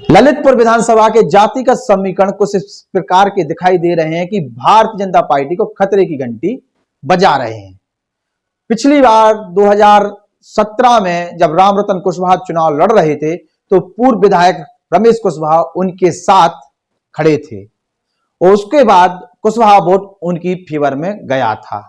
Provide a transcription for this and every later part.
ललितपुर विधानसभा के जातिगत समीकरण कुछ इस प्रकार के दिखाई दे रहे हैं कि भारतीय जनता पार्टी को खतरे की घंटी बजा रहे हैं। पिछली बार 2017 में जब रामरतन कुशवाहा चुनाव लड़ रहे थे तो पूर्व विधायक रमेश कुशवाहा उनके साथ खड़े थे और उसके बाद कुशवाहा वोट उनकी फेवर में गया था।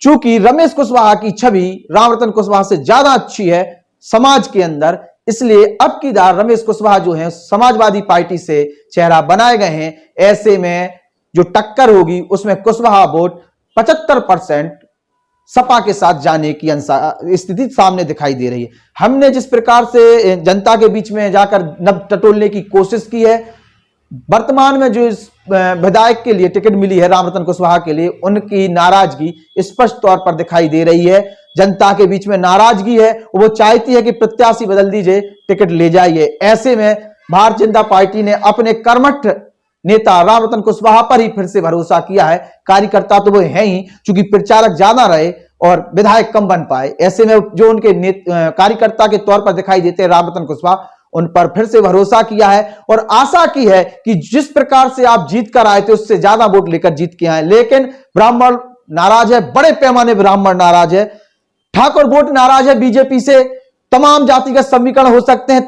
चूंकि रमेश कुशवाहा की छवि रामरतन कुशवाहा से ज्यादा अच्छी है समाज के अंदर, इसलिए अब की बार रमेश कुशवाहा जो है समाजवादी पार्टी से चेहरा बनाए गए हैं। ऐसे में जो टक्कर होगी उसमें कुशवाहा वोट 75% सपा के साथ जाने की स्थिति सामने दिखाई दे रही है। हमने जिस प्रकार से जनता के बीच में जाकर नब टटोलने की कोशिश की है, वर्तमान में जो इस विधायक के लिए टिकट मिली है रामरतन कुशवाहा के लिए, उनकी नाराजगी स्पष्ट तौर पर दिखाई दे रही है। जनता के बीच में नाराजगी है, वो चाहती है कि प्रत्याशी बदल दीजिए, टिकट ले जाइए। ऐसे में भारतीय जनता पार्टी ने अपने कर्मठ नेता रामरतन कुशवाहा पर ही फिर से भरोसा किया है। कार्यकर्ता तो वो है ही, चूंकि प्रचारक ज्यादा रहे और विधायक कम बन पाए। ऐसे में जो उनके कार्यकर्ता के तौर पर दिखाई देते हैं रामरतन कुशवाहा, उन पर फिर से भरोसा किया है और आशा की है कि जिस प्रकार से आप जीत कर आए थे उससे ज्यादा वोट लेकर जीत के आए। लेकिन ब्राह्मण नाराज है, बड़े पैमाने ब्राह्मण नाराज है, ठाकुर वोट नाराज है बीजेपी से। तमाम जातिगत समीकरण हो सकते हैं,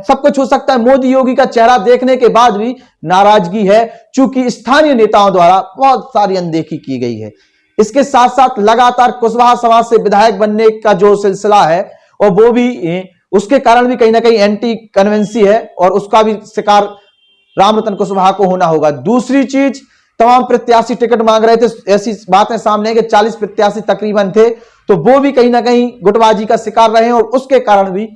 सब कुछ हो सकता है। मोदी योगी का चेहरा देखने के बाद भी नाराजगी है, चूंकि स्थानीय नेताओं द्वारा बहुत सारी अनदेखी की गई है। इसके साथ साथ लगातार कुशवाहा समाज से विधायक बनने का जो सिलसिला है और वो भी उसके कारण भी कहीं ना कहीं एंटी कन्वेंसी है और उसका भी शिकार रामरतन कुशवाहा को होना होगा। दूसरी चीज, तमाम प्रत्याशी टिकट मांग रहे थे, ऐसी बातें सामने कि 40 प्रत्याशी तकरीबन थे, तो वो भी कहीं ना कहीं गुटबाजी का शिकार रहे हैं और उसके कारण भी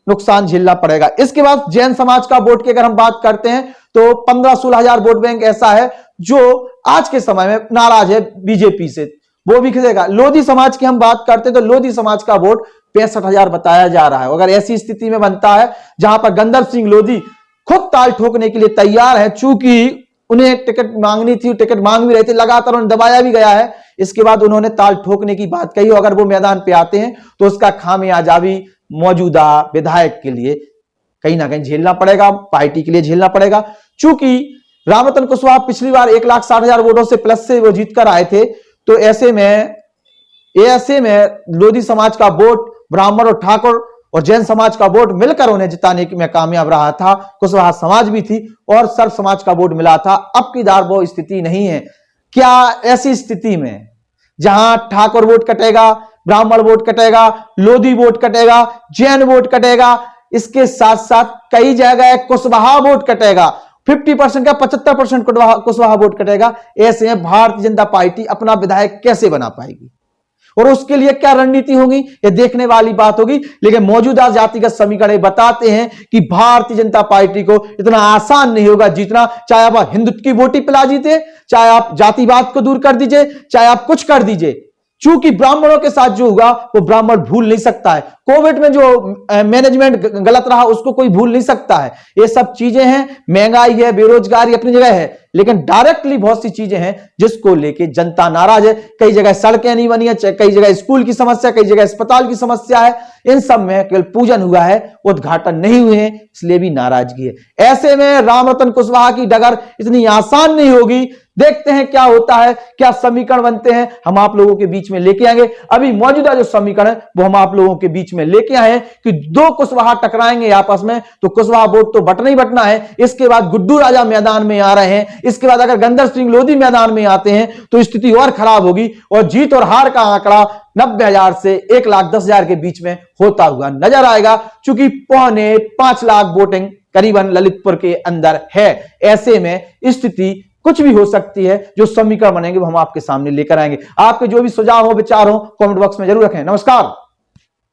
नुकसान झेलना पड़ेगा। इसके बाद जैन समाज का वोट की अगर हम बात करते हैं तो 15-16 हजार वोट बैंक ऐसा है जो आज के समय में नाराज है बीजेपी से, वो भी खिलेगा। लोधी समाज की हम बात करते हैं तो लोधी समाज का वोट 65,000 बताया जा रहा है। अगर ऐसी स्थिति में बनता है जहां पर गंदर्प सिंह लोधी खुद ताल ठोकने के लिए तैयार है, चूंकि उन्हें टिकट मांगनी थी, टिकट मांग भी रहे थे, लगातार उन्हें दबाया भी गया है, इसके बाद उन्होंने ताल ठोकने की बात कही। अगर वो मैदान पे आते हैं तो उसका खामियाजा भी मौजूदा विधायक के लिए कहीं ना कहीं झेलना पड़ेगा, पार्टी के लिए झेलना पड़ेगा। चूंकि रामरतन कुशवाहा पिछली बार 1,60,000 वोटों से प्लस से वो जीत कर आए थे, तो ऐसे में लोधी समाज का वोट, ब्राह्मण और ठाकुर और जैन समाज का वोट मिलकर उन्हें जिताने में कामयाब रहा था। कुशवाहा समाज भी थी और सर्व समाज का वोट मिला था। अब की बार वो स्थिति नहीं है। क्या ऐसी स्थिति में जहां ठाकुर वोट कटेगा, ब्राह्मण वोट कटेगा, लोधी वोट कटेगा, जैन वोट कटेगा, इसके साथ साथ कई जगह कुशवाहा वोट कटेगा, 50% का 75% कुशवाहा वोट कटेगा। ऐसे में भारतीय जनता पार्टी अपना विधायक कैसे बना पाएगी और उसके लिए क्या रणनीति होगी, ये देखने वाली बात होगी। लेकिन मौजूदा जातिगत समीकरण बताते हैं कि भारतीय जनता पार्टी को इतना आसान नहीं होगा जीतना, चाहे आप हिंदुत्व की वोटी पिला जीते, चाहे आप जातिवाद को दूर कर दीजिए, चाहे आप कुछ कर दीजिए। चूंकि ब्राह्मणों के साथ जो हुआ वो ब्राह्मण भूल नहीं सकता है। कोविड में जो मैनेजमेंट गलत रहा उसको कोई भूल नहीं सकता है। ये सब चीजें हैं, महंगाई है, बेरोजगारी अपनी जगह है, लेकिन डायरेक्टली बहुत सी चीजें हैं जिसको लेके जनता नाराज है। कई जगह सड़कें नहीं बनी है, कई जगह स्कूल की समस्या, कई जगह अस्पताल की समस्या है। इन सब में केवल पूजन हुआ है, उद्घाटन नहीं हुए हैं, इसलिए भी नाराजगी है। ऐसे में रामरतन कुशवाहा की डगर इतनी आसान नहीं होगी। देखते हैं क्या होता है, क्या समीकरण बनते हैं, हम आप लोगों के बीच में लेके आएंगे। अभी मौजूदा जो समीकरण है वो हम आप लोगों के बीच में लेके आए हैं कि दो कुशवाहा टकराएंगे आपस में, तो कुशवाहा वोट तो बटना ही बटना है। इसके बाद गुड्डू राजा मैदान में आ रहे हैं, इसके बाद अगर गंदर्प सिंह लोधी मैदान में आते हैं तो स्थिति और खराब होगी और जीत और हार का आंकड़ा 90,000 से 1,10,000 के बीच में होता हुआ नजर आएगा। चूंकि 4.25 लाख वोटिंग करीबन ललितपुर के अंदर है। ऐसे में स्थिति कुछ भी हो सकती है। जो समीकरण बनेंगे वो हम आपके सामने लेकर आएंगे। आपके जो भी सुझाव हो, विचार हो, कमेंट बॉक्स में जरूर रखें। नमस्कार।